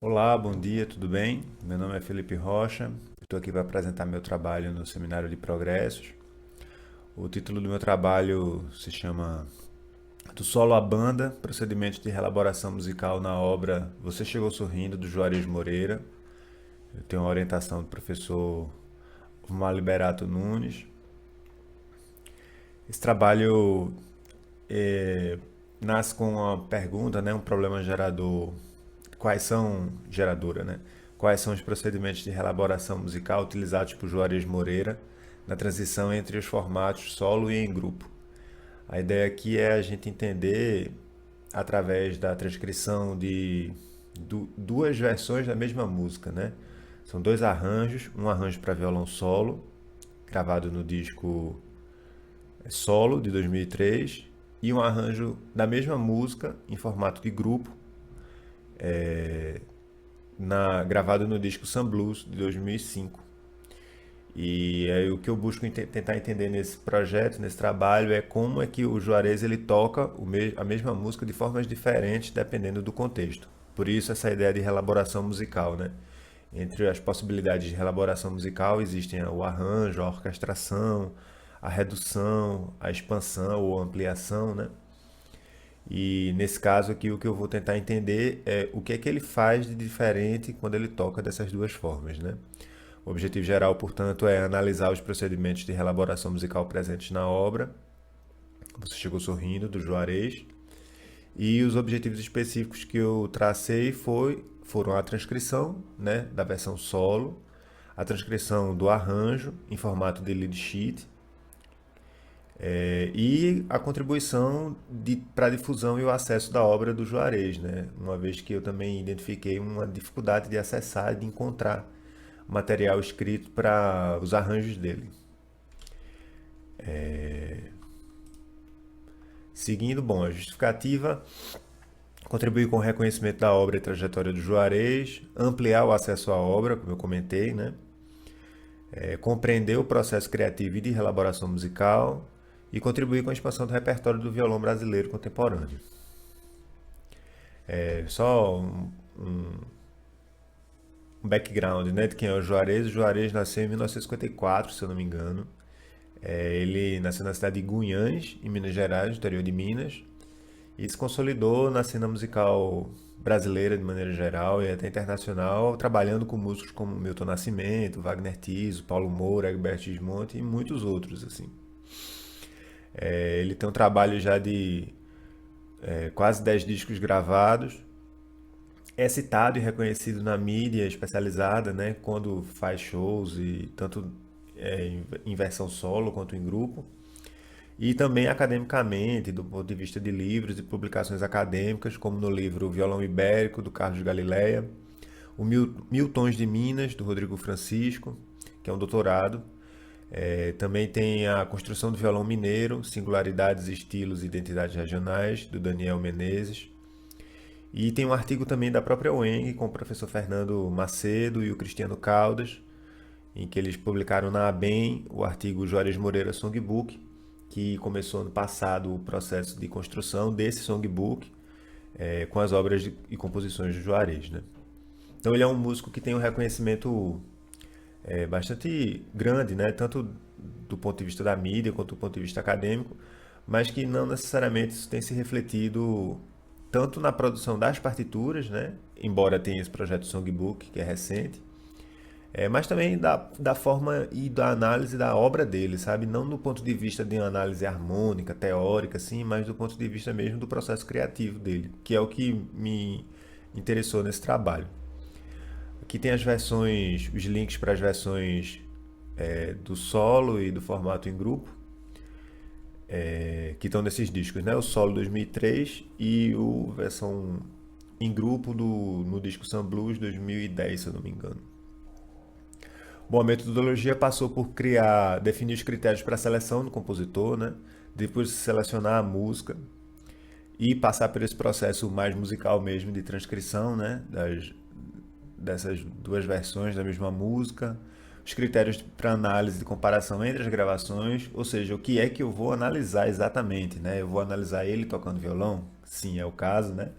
Olá, bom dia, tudo bem? Meu nome é Felipe Rocha, estou aqui para apresentar meu trabalho no Seminário de Progressos. O título do meu trabalho se chama Do Solo à Banda, Procedimentos de Reelaboração Musical na obra Você Chegou Sorrindo, do Juarez Moreira. Eu tenho uma orientação do professor Omar Liberato Nunes. Esse trabalho nasce com uma pergunta, né, um problema gerador. Geradora, né? Quais são os procedimentos de reelaboração musical utilizados por Juarez Moreira na transição entre os formatos solo e em grupo? A ideia aqui é a gente entender, através da transcrição de duas versões da mesma música, né? São dois arranjos, um arranjo para violão solo, gravado no disco Solo de 2003, e um arranjo da mesma música em formato de grupo, gravado no disco Sun Blues de 2005. E aí, o que eu busco tentar entender nesse projeto, nesse trabalho, é como é que o Juarez ele toca a mesma música de formas diferentes dependendo do contexto. Por isso essa ideia de reelaboração musical, né? Entre as possibilidades de reelaboração musical existem o arranjo, a orquestração, a redução, a expansão ou ampliação, né? E nesse caso aqui o que eu vou tentar entender é o que é que ele faz de diferente quando ele toca dessas duas formas, né? O objetivo geral, portanto, é analisar os procedimentos de reelaboração musical presentes na obra. Você Chegou Sorrindo, do Juarez. E os objetivos específicos que eu tracei foram a transcrição, né, da versão solo, a transcrição do arranjo em formato de lead sheet, e a contribuição para a difusão e o acesso da obra do Juarez, né? Uma vez que eu também identifiquei uma dificuldade de acessar e de encontrar material escrito para os arranjos dele. Seguindo, bom, a justificativa contribuir com o reconhecimento da obra e trajetória do Juarez, ampliar o acesso à obra, como eu comentei, né? Compreender o processo criativo e de elaboração musical e contribuir com a expansão do repertório do violão brasileiro contemporâneo. Só um background, né, de quem é o Juarez. O Juarez nasceu em 1954, se eu não me engano. Ele nasceu na cidade de Guanhães, em Minas Gerais, no interior de Minas, e se consolidou na cena musical brasileira de maneira geral e até internacional, trabalhando com músicos como Milton Nascimento, Wagner Tiso, Paulo Moura, Egberto Gismonti e muitos outros, assim. Ele tem um trabalho já de quase 10 discos gravados. É citado e reconhecido na mídia especializada, né, quando faz shows, e tanto em versão solo quanto em grupo. E também academicamente, do ponto de vista de livros e publicações acadêmicas, como no livro Violão Ibérico, do Carlos Galileia, o Mil Tons de Minas, do Rodrigo Francisco, que é um doutorado. Também tem a Construção do Violão Mineiro, Singularidades, Estilos e Identidades Regionais, do Daniel Menezes. E tem um artigo também da própria UENG, com o professor Fernando Macedo e o Cristiano Caldas, em que eles publicaram na ABEM o artigo Juarez Moreira Songbook, que começou ano passado o processo de construção desse songbook, com as obras e composições do Juarez, né? Então ele é um músico que tem um reconhecimento bastante grande, né? Tanto do ponto de vista da mídia quanto do ponto de vista acadêmico, mas que não necessariamente isso tem se refletido tanto na produção das partituras, né? Embora tenha esse projeto Songbook, que é recente, mas também da forma e da análise da obra dele, sabe? Não do ponto de vista de uma análise harmônica, teórica, assim, mas do ponto de vista mesmo do processo criativo dele, que é o que me interessou nesse trabalho. Aqui tem as versões, os links para as versões do solo e do formato em grupo, que estão nesses discos, né? O solo 2003 e o versão em grupo no disco Sun Blues 2010, se eu não me engano. Bom, a metodologia passou por definir os critérios para a seleção do compositor, né? Depois de selecionar a música e passar por esse processo mais musical mesmo de transcrição, né? Dessas duas versões da mesma música, os critérios para análise de comparação entre as gravações, ou seja, o que é que eu vou analisar exatamente, né? Eu vou analisar ele tocando violão? Sim, é o caso, né?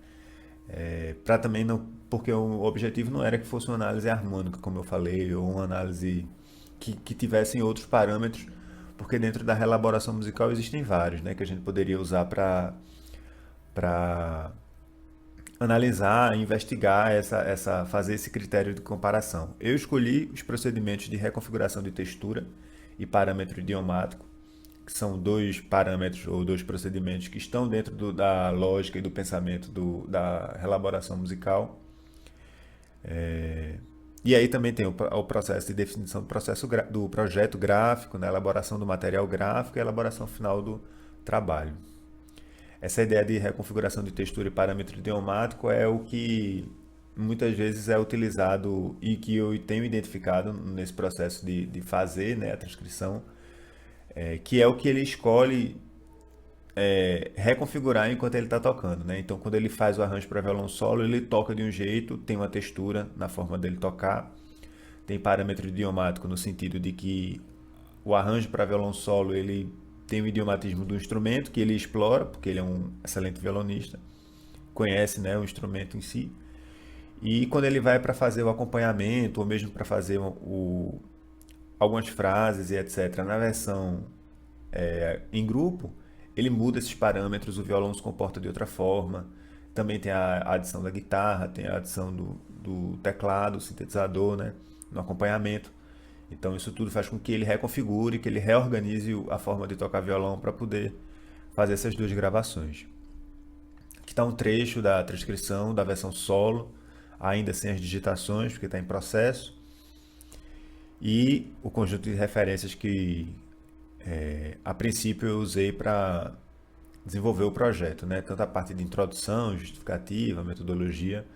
Para também não, porque o objetivo não era que fosse uma análise harmônica, como eu falei, ou uma análise que tivessem outros parâmetros, porque dentro da elaboração musical existem vários, né, que a gente poderia usar para analisar, investigar fazer esse critério de comparação. Eu escolhi os procedimentos de reconfiguração de textura e parâmetro idiomático, que são dois parâmetros ou dois procedimentos que estão dentro da lógica e do pensamento da elaboração musical. E aí também tem o processo de definição do projeto gráfico, né, elaboração do material gráfico e a elaboração final do trabalho. Essa ideia de reconfiguração de textura e parâmetro idiomático é o que muitas vezes é utilizado e que eu tenho identificado nesse processo de fazer, né, a transcrição, que é o que ele escolhe reconfigurar enquanto ele está tocando, né? Então, quando ele faz o arranjo para violão solo, ele toca de um jeito, tem uma textura na forma dele tocar, tem parâmetro idiomático no sentido de que o arranjo para violão solo ele tem o idiomatismo do instrumento que ele explora, porque ele é um excelente violonista, conhece, né, o instrumento em si. E quando ele vai para fazer o acompanhamento, ou mesmo para fazer algumas frases e etc., na versão em grupo, ele muda esses parâmetros, o violão se comporta de outra forma. Também tem a adição da guitarra, tem a adição do teclado, sintetizador, né, no acompanhamento. Então isso tudo faz com que ele reconfigure, que ele reorganize a forma de tocar violão para poder fazer essas duas gravações. Aqui está um trecho da transcrição da versão solo, ainda sem as digitações, porque está em processo, e o conjunto de referências que a princípio eu usei para desenvolver o projeto, né? Tanto a parte de introdução, justificativa, metodologia,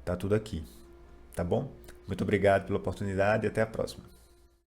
tá tudo aqui, tá bom? Muito obrigado pela oportunidade e até a próxima.